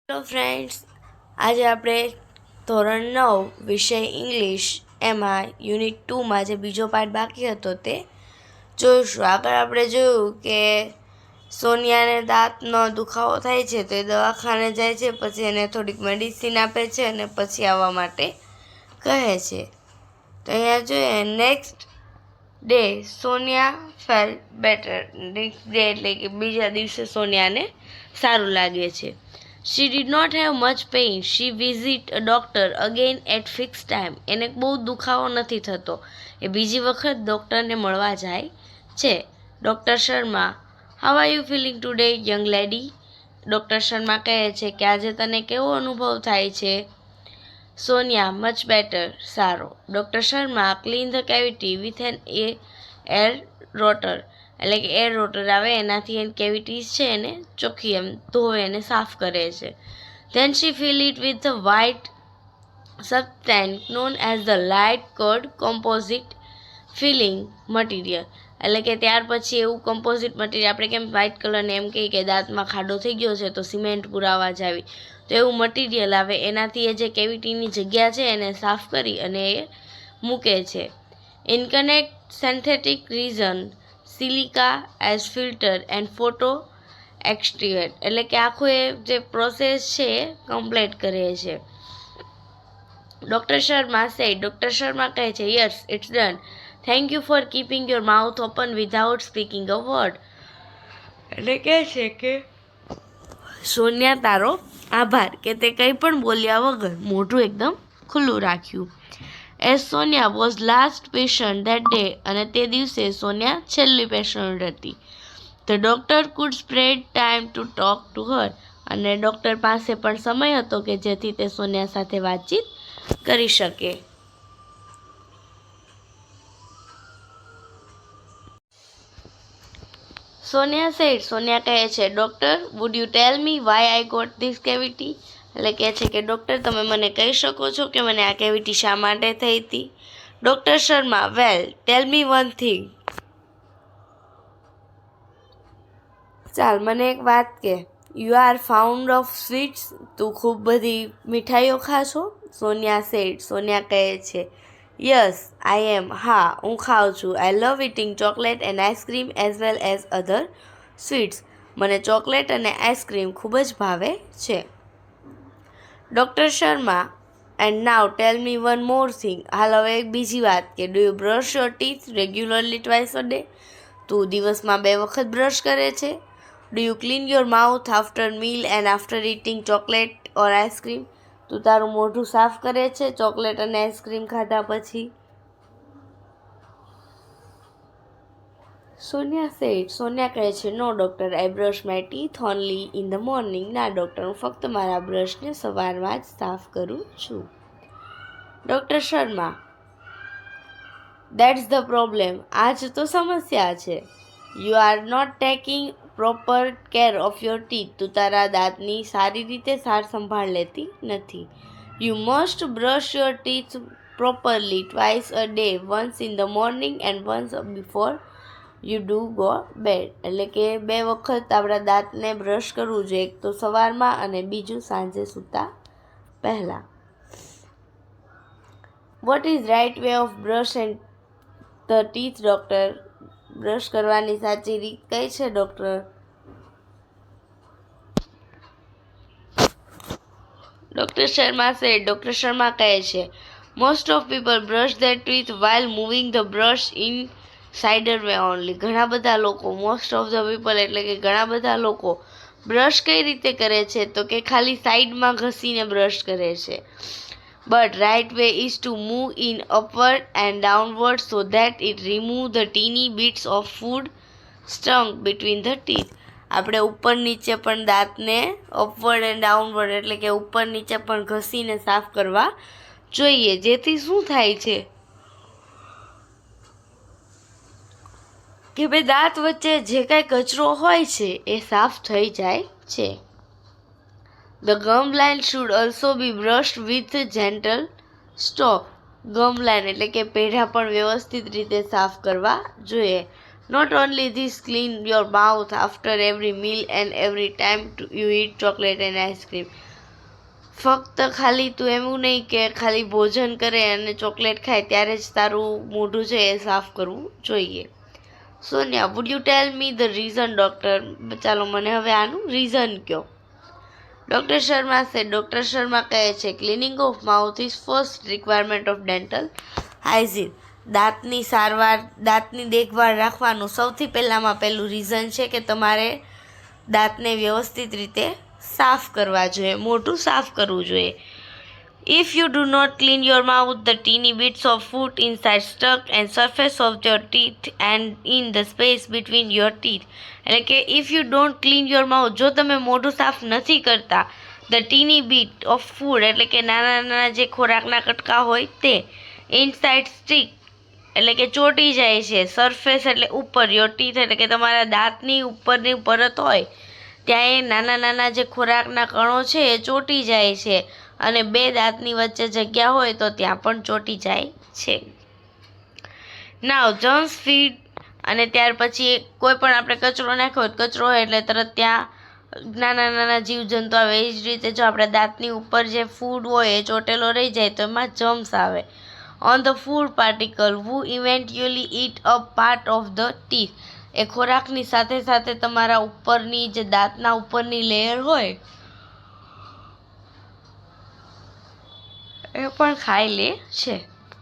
Hello friends, આજે આપણે ધોરણ 9 વિષય ઇંગ્લિશ એમાં યુનિટ 2માં જે બીજો પાર્ટ બાકી હતો તે જોઈશું. આગળ આપણે જોયું કે સોનિયાને દાંતનો દુખાવો થાય છે તો એ દવાખાને જાય છે, પછી એને થોડીક મેડિસિન આપે છે અને પછી આવવા માટે કહે છે. તો અહીંયા જોઈએ, next day Sonia felt better. Next day એટલે કે બીજા દિવસે સોનિયાને સારું લાગે છે. She did not have much pain. She visit a doctor again at fixed time. એને બહુ દુખાવો નથી થતો, એ બીજી વખત ડૉક્ટરને મળવા જાય છે. Doctor Sharma, how are you feeling today young lady? Doctor Sharma કહે છે કે આજે તને કેવો અનુભવ થાય છે? સોનિયા, મચ બેટર, સારો. Doctor Sharma, clean the cavity with an air rotor. એટલે કે એર રોટર આવે એનાથી એની કેવિટીઝ છે એને ચોખ્ખી એમ ધોવે એને સાફ કરે છે. Then she fill it with the white substance known as the light cured composite filling material. એટલે કે ત્યાર પછી એવું કમ્પોઝિટ મટીરિયલ, આપણે કેમ વ્હાઇટ કલરને એમ કહીએ કે દાંતમાં ખાડો થઈ ગયો છે તો સિમેન્ટ પુરાવા જાવી, તો એવું મટીરિયલ આવે એનાથી એ જે કેવિટીની જગ્યા છે એને સાફ કરી અને એ મૂકે છે. ઇનકનેક્ટ synthetic resin silica as filter and photo એક્સટ્રીવેટ. એટલે કે આખું એ જે પ્રોસેસ છે એ કમ્પ્લીટ કરે છે. ડૉક્ટર શર્મા કહે છે, yes it's done. Thank you for keeping your mouth open without speaking a word. એટલે કહે છે કે સોનિયા તારો આભાર કે તે કંઈ પણ બોલ્યા વગર મોઢું એકદમ ખુલ્લું રાખ્યું. As Sonia was last patient that day. અને તે દિવસે સોનિયા છેલ્લી પેશન્ટ હતી. The doctor food spread time to talk to her. અને ડૉક્ટર પાસે પણ સમય હતો કે જેથી તે સોનિયા સાથે વાતચીત કરી શકે. સોનિયા કહે છે, doctor, would you tell me why I got this cavity? એટલે કહે છે કે ડૉક્ટર, તમે મને કહી શકો છો કે મને આ કેવિટી શા માટે થઈ હતી? ડૉક્ટર શર્મા, વેલ ટેલ મી વન થિંગ. ચાલ મને એક વાત કે, you are found of sweets. તું ખૂબ બધી મીઠાઈઓ ખા છો? સોનિયા કહે છે, યસ આઈ એમ. હા, હું ખાઉં છું. I love eating chocolate and ice cream as well as other sweets. મને ચોકલેટ અને આઈસ્ક્રીમ ખૂબ જ ભાવે છે. Doctor Sharma, and now tell me one more thing. હાલ હવે એક બીજી વાત કે, do you brush your teeth regularly twice a day? તું દિવસમાં 2 વખત બ્રશ કરે છે? Do you clean your mouth after meal and after eating chocolate or ice cream? તું તારું મોઢું સાફ કરે છે ચોકલેટ અને આઈસ્ક્રીમ ખાધા પછી? સોનિયા કહે છે, no doctor, I brush my teeth only in the morning. ના ડૉક્ટર, હું ફક્ત મારા બ્રશને સવારમાં જ સાફ કરું છું. Doctor Sharma, that's the problem. આ જ તો સમસ્યા છે. You are not taking proper care of your teeth. તું તારા દાંતની સારી રીતે સાર સંભાળ લેતી નથી. You must brush your teeth properly twice a day, once in the morning and once before you do go bed. એટલે કે 2 વખત આપણા દાંતને બ્રશ કરવું જોઈએ, એક તો સવારમાં અને બીજું સાંજે સૂતા પહેલાં. What is right way of brush and the teeth doctor? Brush કરવાની સાચી રીત કઈ છે ડૉક્ટર? ડૉક્ટર શર્મા કહે છે, most of people brush there teeth while moving the brush in cider way only. ઘણા બધા લોકો, મોસ્ટ ઓફ ધ પીપલ એટલે કે ઘણા બધા લોકો બ્રશ કઈ રીતે કરે છે તો કે ખાલી સાઈડમાં ઘસીને બ્રશ કરે છે. But right way is to move in upward and downward so that it remove the tiny bits of food stuck between the teeth. આપણે ઉપર નીચે પણ દાંતને અપવર્ડ એન્ડ ડાઉનવર્ડ એટલે કે ઉપર નીચે પણ ઘસીને સાફ કરવા જોઈએ, જેથી શું થાય છે કે ભાઈ દાંત વચ્ચે જે કાંઈ કચરો હોય છે એ સાફ થઈ જાય છે. The gum line should also be brushed with gentle stroke. Gum line એટલે કે પેઢા પણ વ્યવસ્થિત રીતે સાફ કરવા જોઈએ. Not only this, clean your mouth after every meal and every time you eat chocolate and ice cream. ફક્ત ખાલી તું એવું નહીં કે ખાલી ભોજન કરે અને ચોકલેટ ખાય ત્યારે જ તારું મોઢું છે એ સાફ કરવું જોઈએ. Sonia, wood you tell me the reason doctor? ચાલો મને હવે આનું રીઝન કહો. ડૉક્ટર શર્મા કહે છે, cleaning of mouth is first requirement of dental hygiene. દાંતની દેખભાળ રાખવાનું સૌથી પહેલું રીઝન છે કે તમારે દાંતને વ્યવસ્થિત રીતે સાફ કરવા જોઈએ, મોઢું સાફ કરવું જોઈએ. If you do not clean your mouth, the teeny bits of food inside stuck and surface of your teeth and in the space between your teeth. એટલે કે if you don't clean your mouth, જો તમે મોઢું સાફ નથી કરતા, the teeny bit of food એટલે કે નાના જે ખોરાકના કટકા હોય તે, inside stick એટલે કે ચોંટી જાય છે, સરફેસ એટલે ઉપર, યોર ટીથ એટલે કે તમારા દાંતની ઉપરની પરત હોય ત્યાં એ નાના જે ખોરાકના કણો છે એ ચોંટી જાય છે અને બે દાંતની વચ્ચે જગ્યા હોય તો ત્યાં પણ ચોંટી જાય છે. નાવ જર્મ્સ ફીડ અને ત્યાર પછી કોઈ પણ આપણે કચરો નાખ્યો હોય, કચરો હોય એટલે તરત ત્યાં નાના જીવજંતુ આવે. એ જ રીતે જો આપણે દાંતની ઉપર જે ફૂડ હોય એ ચોંટેલો રહી જાય તો એમાં જર્મ્સ આવે. On the food particle who eventually eat a part of the teeth. એ ખોરાકની સાથે સાથે તમારા ઉપરની જે દાંતના ઉપરની લેયર હોય એ પણ ખાઈ લે છે.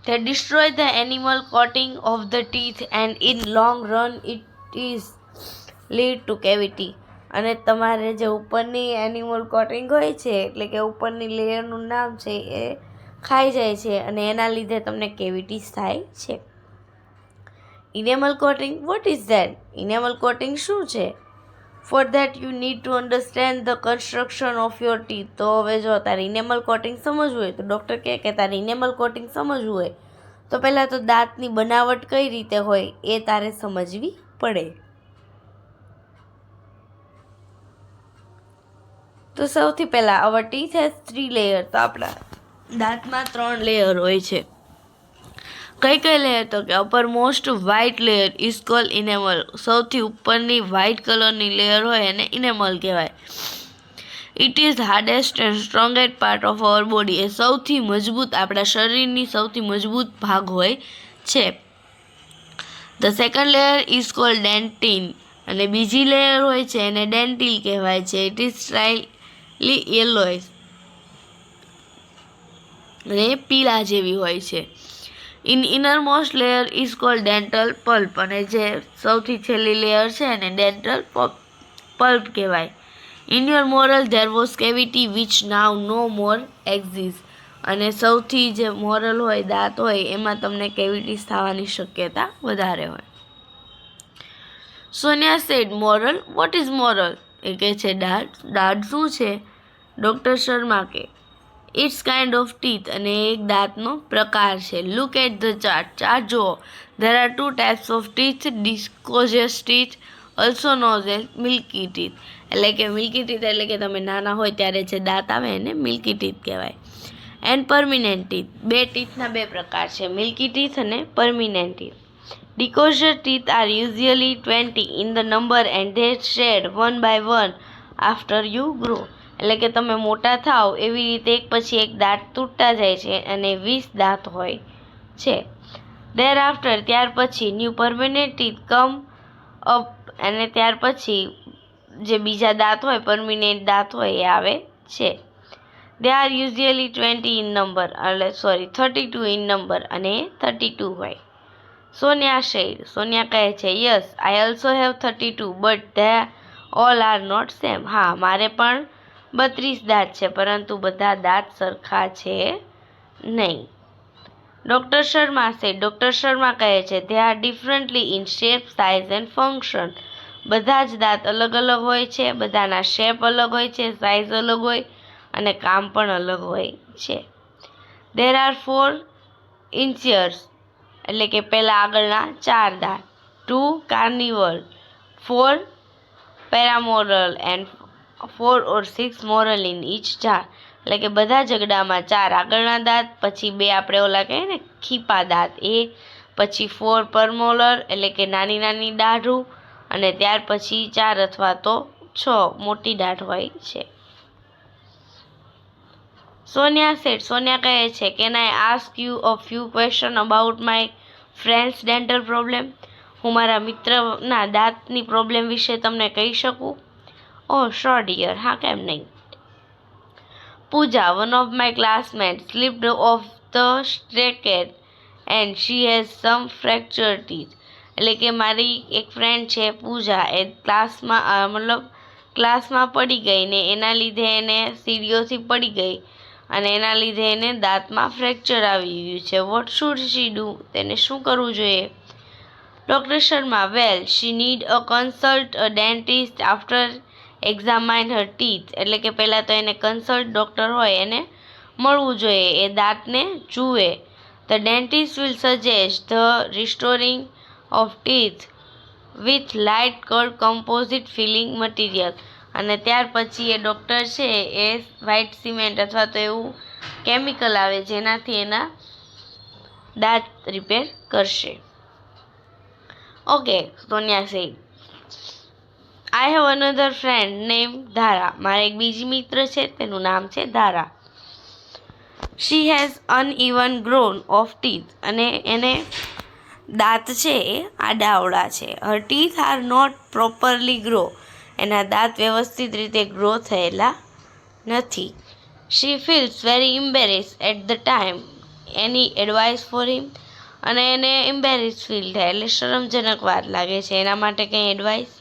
They destroy the animal coating of the teeth and in long run it is lead to cavity. અને તમારે જે ઉપરની એનિમલ કોટિંગ હોય છે એટલે કે ઉપરની લેયરનું નામ છે એ ખાઈ જાય છે અને એના લીધે તમને કેવિટીસ થાય છે. Enamel coating, what is that? Enamel coating શું છે? For that you need to understand the construction of your teeth. તો હવે જો તારે ઇનેમલ કોટિંગ સમજવું હોય તો ડૉક્ટર કહે કે તારે ઇનેમલ કોટિંગ સમજવું હોય તો પહેલાં તો દાંતની બનાવટ કઈ રીતે હોય એ તારે સમજવી પડે. તો સૌથી પહેલાં અવર ટીથ હેઝ 3 લેયર. તો આપણા દાંતમાં 3 લેયર હોય છે. કઈ લેયર? તો કે uppermost white layer is called enamel. સૌથી ઉપરની વ્હાઇટ કલરની લેયર હોય એને ઇનેમલ કહેવાય. It is hardest and strongest part of our body. એ સૌથી મજબૂત, આપણા શરીરની સૌથી મજબૂત ભાગ હોય છે. The second layer is called dentine. અને બીજી લેયર હોય છે એને ડેન્ટિલ કહેવાય છે. ઇટ ઇઝ સ્લાઇટલી યેલોઇશ અને પીળા જેવી હોય છે. Innermost layer is called dental pulp. અને જે સૌથી છેલ્લી લેયર છે એને ડેન્ટલ પલ્પ કહેવાય. In your molar there was cavity which now no more exist. અને સૌથી જે મોરલ હોય, દાંત હોય, એમાં તમને કેવિટીસ થવાની શક્યતા વધારે હોય. Sonia said, molar, what is molar? એ કહે છે દાંત શું છે? ડૉક્ટર શર્મા કે ઇટ્સ કાઇન્ડ ઓફ ટીથ. અને એક દાંતનો પ્રકાર છે. લુક એટ ધ ચાર્ટ જુઓ. There are 2 types of teeth, deciduous teeth also known as milky teeth. એટલે કે મિલ્કી ટીથ એટલે કે તમે નાના હોય ત્યારે જે દાંત આવે એને મિલ્કી ટીથ કહેવાય. And permanent teeth. 2 ટીથના 2 પ્રકાર છે, મિલ્કી ટીથ અને permanent teeth. Deciduous teeth are usually 20 in the number and they shed 1 by 1 after you grow. એટલે કે તમે મોટા થાવ એવી રીતે એક પછી એક દાંત તૂટતા જાય છે અને 20 દાંત હોય છે. ધેર આફ્ટર, ત્યાર પછી new permanent teeth come up. અને ત્યાર પછી જે બીજા દાંત હોય, પરમિનન્ટ દાંત હોય એ આવે છે. They are usually 20 in number, એટલે 32 ઇન નંબર અને 32 હોય. સોનિયા કહે છે yes, I also have 32 but they all are not same. હા, મારે પણ 32 દાંત છે પરંતુ બધા દાંત સરખા છે નહીં. ડૉક્ટર શર્મા કહે છે they are differently in shape, size and function. બધા જ દાંત અલગ અલગ હોય છે, બધાના શેપ અલગ હોય છે, સાઇઝ અલગ હોય અને કામ પણ અલગ હોય છે. There are 4 incisors. એટલે કે પહેલાં આગળના 4 દાંત. 2 carnival, 4 premolar and 4 or 6 molar in each jaw. એટલે કે બધા જગડામાં 4 આગળના દાંત, પછી 2 આપણે ઓલા કહીએ ને ખીપા દાંત, એ પછી 4 પર મોલર એટલે કે નાની નાની દાઢું, અને ત્યાર પછી 4 અથવા તો 6 મોટી દાઢ હોય છે. સોનિયા કહે છે, can I ask you a few question about my friends dental problem? હું મારા મિત્રના દાંતની પ્રોબ્લેમ વિશે તમને કહી શકું? ઓહ શ્યોર ડિયર, હા કેમ નહીં. Pooja, one of my classmate slipped off the staircase and she has some fracture teeth. એટલે કે મારી એક ફ્રેન્ડ છે પૂજા, એ ક્લાસમાં પડી ગઈ ને એના લીધે એને સીડીઓથી પડી ગઈ અને એના લીધે એને દાંતમાં ફ્રેક્ચર આવી ગયું છે. What should she do? તેને શું કરવું જોઈએ? Doctor Sharma, well she need a consult a dentist after examine her teeth. એટલે કે પહેલાં તો એને કન્સલ્ટ ડૉક્ટર હોય એને મળવું જોઈએ, એ દાંતને જુએ. The dentist will suggest the restoring of teeth with light cut composite filling material. અને ત્યાર પછી એ ડૉક્ટર છે એ વ્હાઇટ સિમેન્ટ અથવા તો એવું કેમિકલ આવે જેનાથી એના દાંત રિપેર કરશે. Okay, Sonia said, I have another friend name Dhara. મારે એક બીજી મિત્ર છે, તેનું નામ છે Dhara. She has uneven grown of teeth. અને એને દાંત છે એ આડાઅવળા છે. Her teeth are not properly grow. એના દાંત વ્યવસ્થિત રીતે ગ્રો થયેલા નથી. She feels very embarrass at the time. Any advice for him. અને એને એમ્બેરેસ ફીલ થાય એટલે શરમજનક વાત લાગે છે, એના માટે કંઈ advice?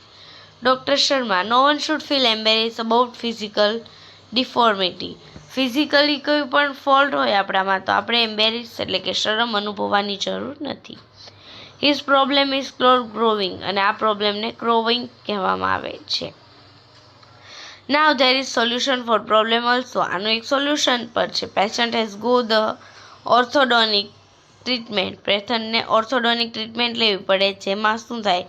Doctor Sharma, no one should feel embarrass about physical deformity. Physically કોઈ પણ ફોલ્ટ હોય આપણામાં તો આપણે એમ્બેરેસ એટલે કે શરમ અનુભવવાની જરૂર નથી. His problem is growing. અને આ પ્રોબ્લેમને ક્રોવિંગ કહેવામાં આવે છે. Now there is solution for problem also. આનું એક સોલ્યુશન પર છે. Patient has go the orthodontic treatment. પેશન્ટને ઓર્થોડોન્ટિક ટ્રીટમેન્ટ લેવી પડે, જેમાં શું થાય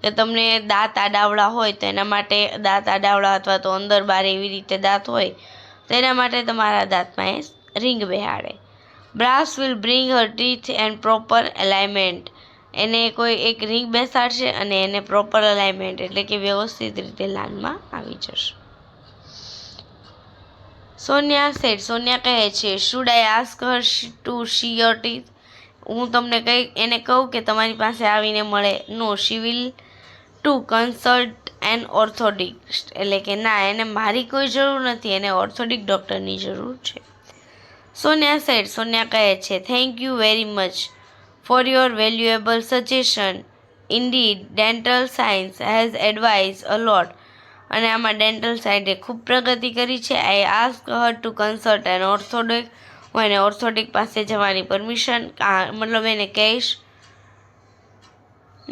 કે તમને દાંત આડાવડા હોય તો એના માટે દાંત આડાવડા અથવા તો અંદર બહાર એવી રીતે દાંત હોય તો એના માટે તમારા દાંતમાં એ રિંગ બેહાડે. Brace will bring her teeth and proper alignment. એને કોઈ એક રિંગ બેસાડશે અને એને પ્રોપર અલાઇનમેન્ટ એટલે કે વ્યવસ્થિત રીતે લાઇનમાં આવી જશે. સોનિયા કહે છે, should I ask her to see your teeth? હું તમને એને કહું કે તમારી પાસે આવીને મળે? No, she will to consult an orthodontist. એટલે કે ના, એને મારી કોઈ જરૂર નથી, એને ઓર્થોડિક ડૉક્ટરની જરૂર છે. સોનિયા કહે છે, thank you very much for your valuable suggestion. Indeed dental science has advise a lot. અને આમાં ડેન્ટલ સાયન્સે ખૂબ પ્રગતિ કરી છે. I ask her to consult an ઓર્થોડિક. હું એને ઓર્થોડિક પાસે જવાની પરમિશન મતલબ એને કહીશ.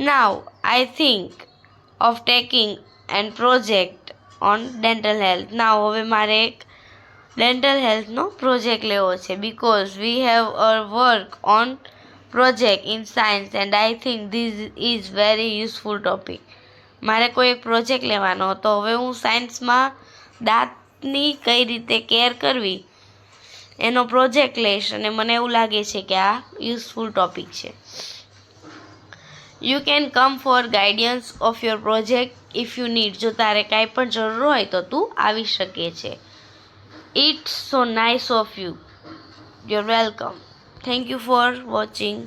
Now I think of taking an project on dental health. Now હવે મારે એક ડેન્ટલ હેલ્થનો પ્રોજેક્ટ લેવો છે. Because we have a work on project in science and I think this is very useful topic. મારે કોઈ એક પ્રોજેક્ટ લેવાનો હતો. હવે હું સાયન્સમાં દાંતની કઈ રીતે કેર કરવી એનો પ્રોજેક્ટ લઈશ અને મને એવું લાગે છે કે આ યુઝફુલ ટોપિક છે. You can come for guidance of your project if you need. જો તારે કાંઈ પણ જરૂર હોય તો તું આવી શકે છે. It's so nice of you. You are welcome. Thank you for watching.